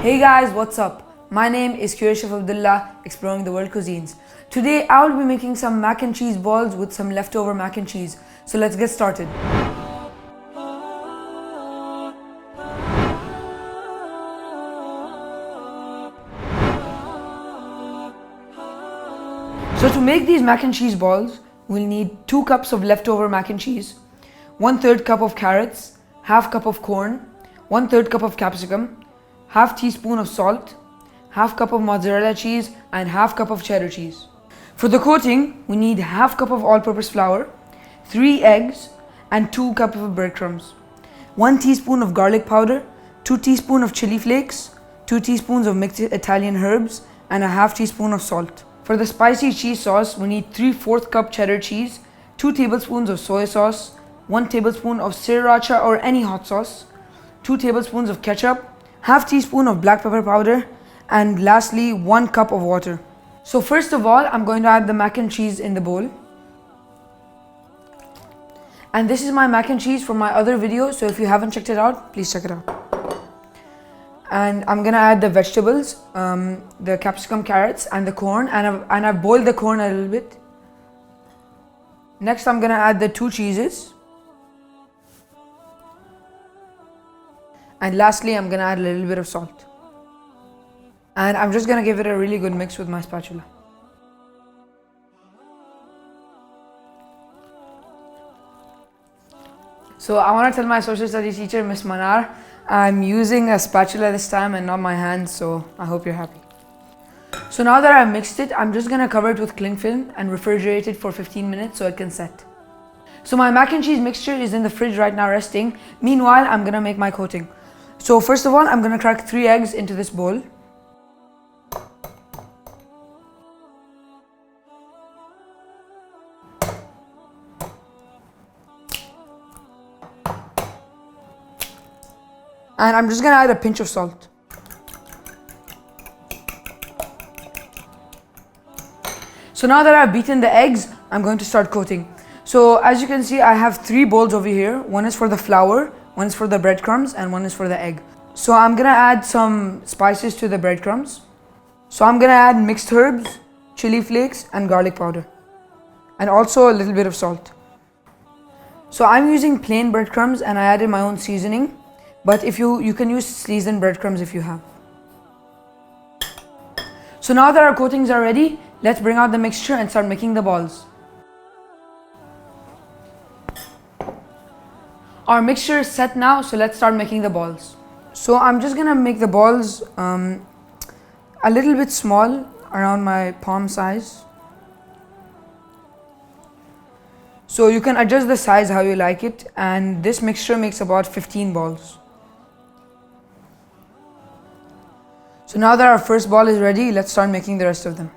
Hey guys, what's up? My name is Chef Abdullah, exploring the world cuisines. Today I will be making some mac and cheese balls with some leftover mac and cheese. So let's get started. So to make these mac and cheese balls, we'll need 2 cups of leftover mac and cheese, 1/3 cup of carrots, half cup of corn, 1/3 cup of capsicum, half teaspoon of salt, half cup of mozzarella cheese and half cup of cheddar cheese. For the coating, we need half cup of all-purpose flour, 3 eggs and 2 cups of breadcrumbs, 1 teaspoon of garlic powder, 2 teaspoons of chili flakes, 2 teaspoons of mixed Italian herbs and a half teaspoon of salt. For the spicy cheese sauce, we need 3/4 cup cheddar cheese, 2 tablespoons of soy sauce, 1 tablespoon of Siri racha or any hot sauce, 2 tablespoons of ketchup, half teaspoon of black pepper powder, and lastly 1 cup of water. So first of all, I'm going to add the mac and cheese in the bowl. And this is my mac and cheese from my other video, so if you haven't checked it out, please check it out. And I'm gonna add the vegetables, the capsicum, carrots and the corn, and I've boiled the corn a little bit. Next I'm gonna add the 2 cheeses. And lastly, I'm gonna add a little bit of salt. And I'm just gonna give it a really good mix with my spatula. So I wanna tell my social studies teacher, Miss Manar, I'm using a spatula this time and not my hands, so I hope you're happy. So now that I've mixed it, I'm just gonna cover it with cling film and refrigerate it for 15 minutes so it can set. So my mac and cheese mixture is in the fridge right now resting. Meanwhile, I'm gonna make my coating. So first of all, I'm gonna crack 3 eggs into this bowl. And I'm just gonna add a pinch of salt. So now that I've beaten the eggs, I'm going to start coating. So as you can see, I have 3 bowls over here. One is for the flour, one is for the breadcrumbs, and one is for the egg. So I'm gonna add some spices to the breadcrumbs. So I'm gonna add mixed herbs, chili flakes, and garlic powder. And also a little bit of salt. So I'm using plain breadcrumbs and I added my own seasoning. But if you can use seasoned breadcrumbs if you have. So now that our coatings are ready, let's bring out the mixture and start making the balls. Our mixture is set now, so let's start making the balls. So I'm just gonna make the balls a little bit small, around my palm size. So you can adjust the size how you like it, and this mixture makes about 15 balls. So now that our first ball is ready, let's start making the rest of them.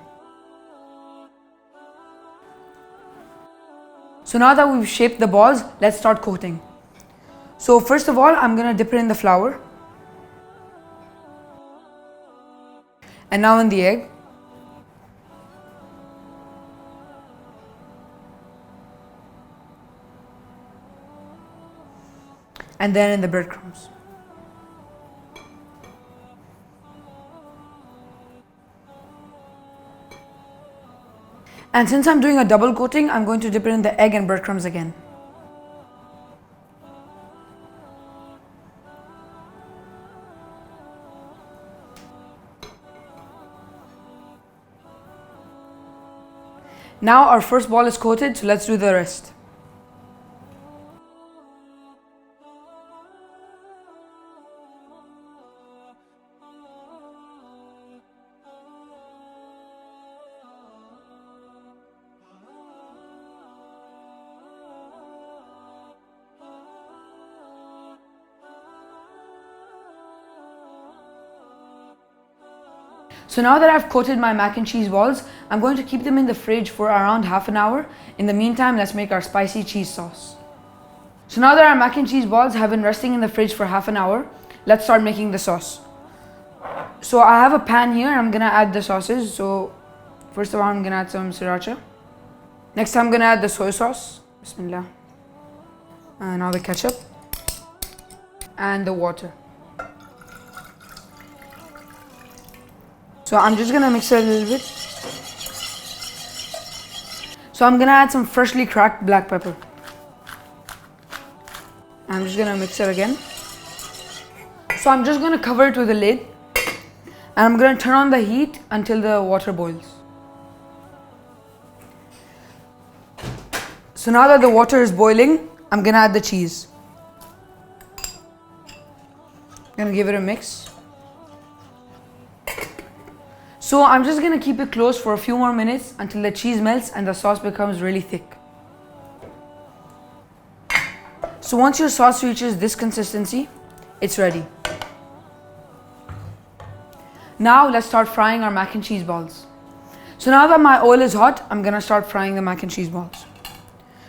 So now that we've shaped the balls, let's start coating. So first of all, I'm gonna dip it in the flour. And now in the egg. And then in the breadcrumbs. And since I'm doing a double coating, I'm going to dip it in the egg and breadcrumbs again. Now our first ball is coated, so let's do the rest. So now that I've coated my mac and cheese balls, I'm going to keep them in the fridge for around half an hour. In the meantime, let's make our spicy cheese sauce. So now that our mac and cheese balls have been resting in the fridge for half an hour, let's start making the sauce. So I have a pan here, I'm gonna add the sauces. So first of all, I'm gonna add some sriracha. Next, I'm gonna add the soy sauce. Bismillah. And now the ketchup. And the water. So I'm just gonna mix it a little bit. So I'm gonna add some freshly cracked black pepper. I'm just gonna mix it again. So I'm just gonna cover it with a lid and I'm gonna turn on the heat until the water boils. So now that the water is boiling, I'm gonna add the cheese. Gonna give it a mix. So I'm just gonna keep it closed for a few more minutes until the cheese melts and the sauce becomes really thick. So once your sauce reaches this consistency, it's ready. Now let's start frying our mac and cheese balls. So now that my oil is hot, I'm gonna start frying the mac and cheese balls.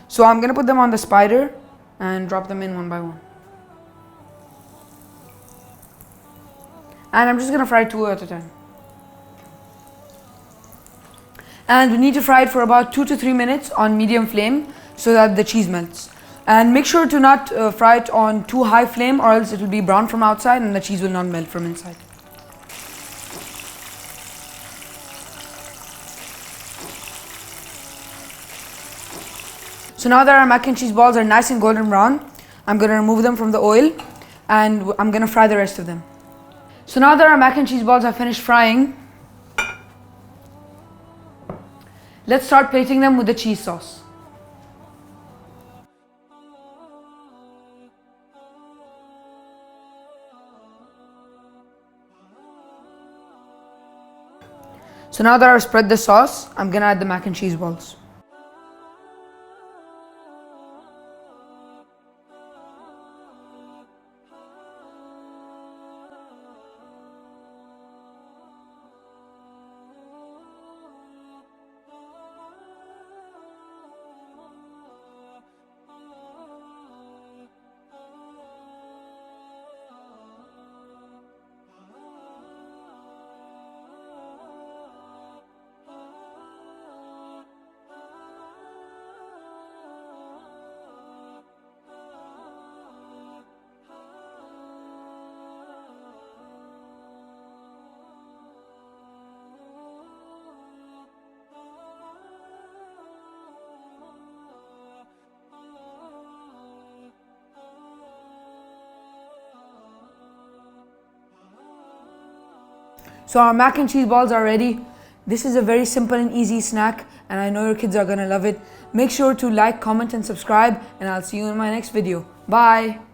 So I'm gonna put them on the spider and drop them in one by one. And I'm just gonna fry 2 at a time. And we need to fry it for about 2 to 3 minutes on medium flame so that the cheese melts. And make sure to not fry it on too high flame or else it will be brown from outside and the cheese will not melt from inside. So now that our mac and cheese balls are nice and golden brown, I'm going to remove them from the oil and I'm going to fry the rest of them. So now that our mac and cheese balls are finished frying, let's start plating them with the cheese sauce. So now that I've spread the sauce, I'm going to add the mac and cheese balls. So our mac and cheese balls are ready. This is a very simple and easy snack and I know your kids are gonna love it. Make sure to like, comment and subscribe and I'll see you in my next video. Bye!